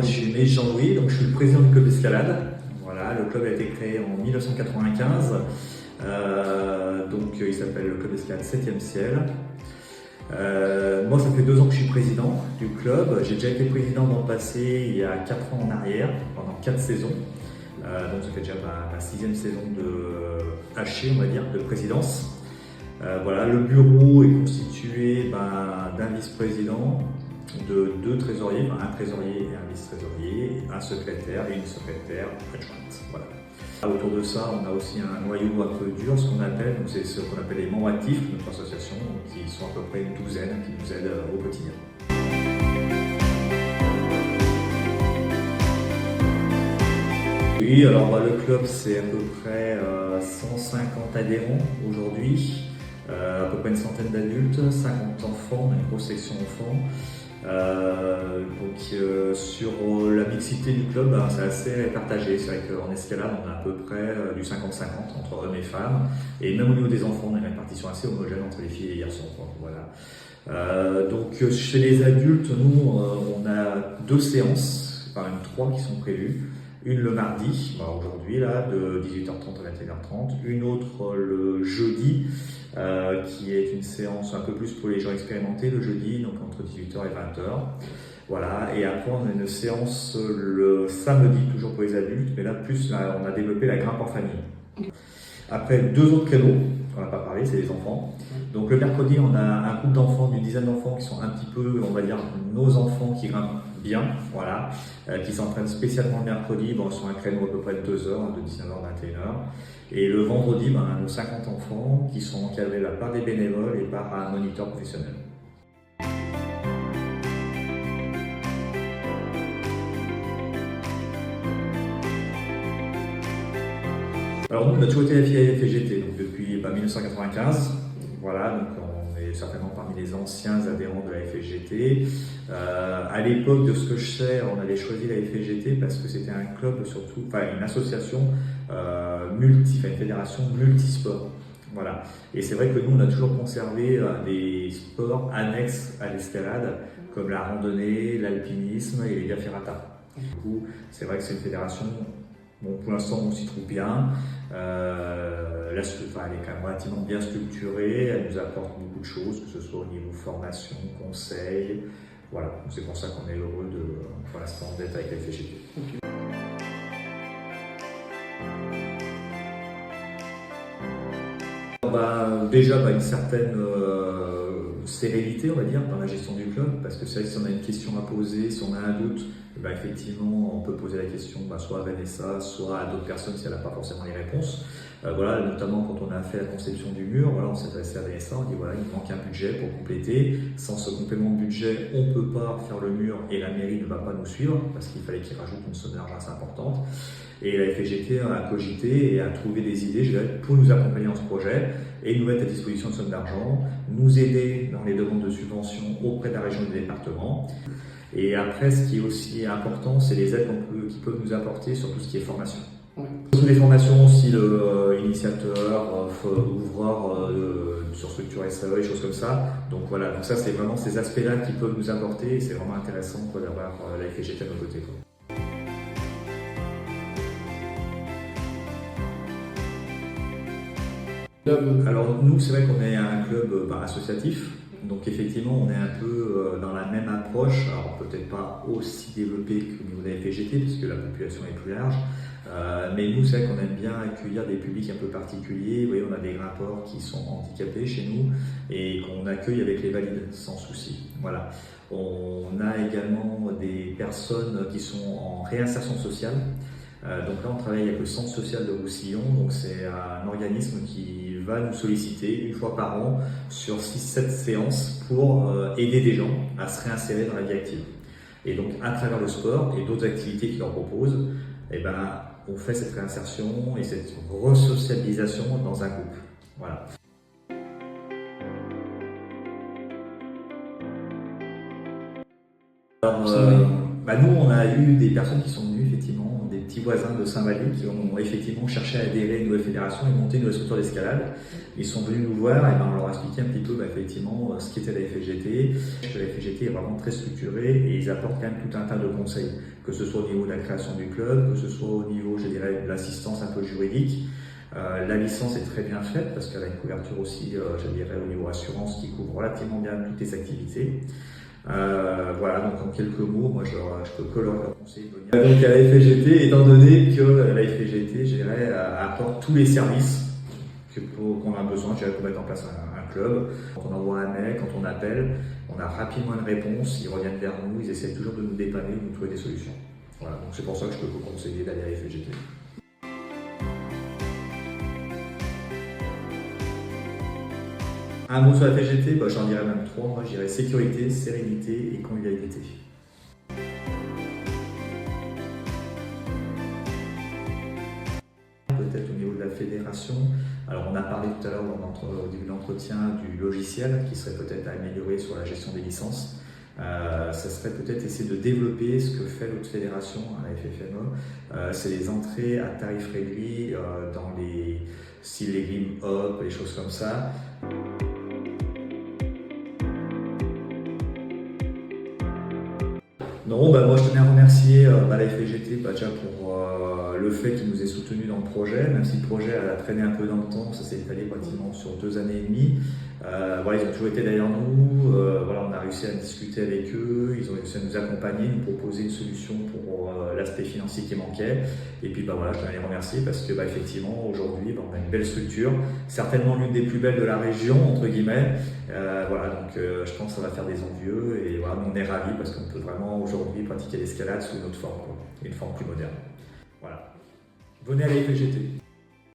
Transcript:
je suis Maïs Jean-Louis, donc je suis le président du club d'escalade. Voilà, le club a été créé en 1995, donc il s'appelle le club d'escalade 7e ciel. Moi, ça fait 2 ans que je suis président du club. J'ai déjà été président dans le passé, il y a 4 ans en arrière, pendant 4 saisons. Donc ça fait déjà ma 6e saison de haché, on va dire, de présidence. Voilà, le bureau est constitué d'un vice-président, de 2 trésoriers, un trésorier et un vice-trésorier, un secrétaire et une secrétaire adjointe. Voilà. Autour de ça, on a aussi un noyau un peu dur, ce qu'on appelle, c'est ce qu'on appelle les membres actifs de notre association, qui sont à peu près une douzaine, qui nous aident au quotidien. Oui, alors le club, c'est à peu près 150 adhérents aujourd'hui, à peu près une centaine d'adultes, 50 enfants, on a une grosse section enfants. Sur la mixité du club, c'est assez partagé. C'est vrai qu'en escalade, on a à peu près du 50-50 entre hommes et femmes. Et même au niveau des enfants, on a une répartition assez homogène entre les filles et les garçons. Voilà. Chez les adultes, nous, on a 2 séances, enfin même 3 qui sont prévues. Une le mardi, aujourd'hui, là, de 18h30 à 21h30. Une autre le jeudi, qui est une séance un peu plus pour les gens expérimentés, le jeudi, donc entre 18h et 20h. Voilà, et après on a une séance le samedi, toujours pour les adultes, mais là, on a développé la grimpe en famille. Après, 2 autres créneaux, on n'a pas parlé, c'est les enfants. Donc le mercredi, on a un groupe d'enfants, d'une dizaine d'enfants qui sont un petit peu, on va dire, nos enfants qui grimpent bien, voilà, qui s'entraînent spécialement le mercredi, sur un créneau à peu près de 2 heures, de 19h à 21h. Et le vendredi, nos 50 enfants qui sont encadrés là par des bénévoles et par un moniteur professionnel. Alors nous, on a toujours été affilié à la FGT, donc depuis 1995. Voilà, donc on est certainement parmi les anciens adhérents de la FGT. À l'époque, de ce que je sais, on avait choisi la FGT parce que c'était un club surtout, une association une fédération multisport. Voilà. Et c'est vrai que nous, on a toujours conservé des sports annexes à l'escalade, comme la randonnée, l'alpinisme et les via ferrata. Du coup, c'est vrai que c'est une fédération. Bon, pour l'instant, on s'y trouve bien. Elle est quand même relativement bien structurée. Elle nous apporte beaucoup de choses, que ce soit au niveau formation, conseil. Voilà, c'est pour ça qu'on est heureux pour l'instant d'être avec la FGT. Okay. Déjà, une certaine sérénité, on va dire, dans la gestion du club, parce que c'est vrai que si on a une question à poser, si on a un doute, effectivement, on peut poser la question soit à Vanessa, soit à d'autres personnes si elle n'a pas forcément les réponses. Voilà, notamment quand on a fait la conception du mur, on s'est adressé à Vanessa, on dit il manque un budget pour compléter. Sans ce complément de budget, on ne peut pas faire le mur et la mairie ne va pas nous suivre parce qu'il fallait qu'il rajoute une somme d'argent assez importante. Et la FGT a cogité et a trouvé des idées pour nous accompagner dans ce projet et nous mettre à disposition une somme d'argent, nous aider dans les demandes de subventions auprès de la région et du département. Et après, ce qui est aussi important, c'est les aides qu'ils peuvent nous apporter sur tout ce qui est formation. Sur les formations, style initiateur, ouvreur sur structure SAE, des choses comme ça. Donc voilà, donc ça c'est vraiment ces aspects-là qui peuvent nous apporter et c'est vraiment intéressant d'avoir la FGT à nos côtés. Alors nous, c'est vrai qu'on est un club associatif, donc effectivement on est un peu dans la même approche, alors peut-être pas aussi développé qu'au niveau de la FGT, puisque la population est plus large, mais nous c'est vrai qu'on aime bien accueillir des publics un peu particuliers. Vous voyez, on a des grimpeurs qui sont handicapés chez nous et qu'on accueille avec les valides sans souci. Voilà. On a également des personnes qui sont en réinsertion sociale. Donc là, on travaille avec le Centre social de Roussillon, donc c'est un organisme qui va nous solliciter une fois par an sur 6-7 séances pour aider des gens à se réinsérer dans la vie active. Et donc, à travers le sport et d'autres activités qu'ils leur proposent, on fait cette réinsertion et cette resocialisation dans un groupe. Voilà. Alors, nous, on a eu des personnes qui sont venues effectivement au début petits voisins de Saint-Vallier qui ont effectivement cherché à adhérer à une nouvelle fédération et monter une nouvelle structure d'escalade. Ils sont venus nous voir et on leur a expliqué un petit peu effectivement ce qu'était la FFGT. La FFGT est vraiment très structurée et ils apportent quand même tout un tas de conseils, que ce soit au niveau de la création du club, que ce soit au niveau, je dirais, de l'assistance un peu juridique. La licence est très bien faite parce qu'elle a une couverture aussi, je dirais, au niveau assurance qui couvre relativement bien toutes les activités. Voilà, donc en quelques mots, moi je peux que leur conseiller de venir. Donc à la FFGT, étant donné que la FFGT, je dirais, apporte tous les services qu'on a besoin, je dirais, pour mettre en place un club. Quand on envoie un mail, quand on appelle, on a rapidement une réponse, ils reviennent vers nous, ils essaient toujours de nous dépanner, de nous trouver des solutions. Voilà, donc c'est pour ça que je peux vous conseiller d'aller à la FFGT. Un mot sur la FFGT, j'en dirais même 3. Moi, je dirais sécurité, sérénité et convivialité. Peut-être au niveau de la fédération. Alors, on a parlé tout à l'heure au début de l'entretien du logiciel qui serait peut-être à améliorer sur la gestion des licences. Ça serait peut-être essayer de développer ce que fait l'autre fédération, la FFME. C'est les entrées à tarif réduit dans les styles les Grim Hop, les choses comme ça. Non, moi je tenais à remercier la FFGT déjà pour le fait qu'ils nous aient soutenus dans le projet, même si le projet a traîné un peu dans le temps, ça s'est étalé pratiquement sur 2 années et demie. Voilà, ils ont toujours été derrière nous, voilà, on a réussi à discuter avec eux, ils ont réussi à nous accompagner, nous proposer une solution pour l'aspect financier qui manquait. Et puis voilà, je tenais à les remercier parce que effectivement aujourd'hui on a une belle structure, certainement l'une des plus belles de la région entre guillemets. Voilà, donc je pense que ça va faire des envieux et voilà, on est ravis parce qu'on peut vraiment aujourd'hui pratiquer l'escalade sous une autre forme, une forme plus moderne. Voilà. Venez à la FFGT.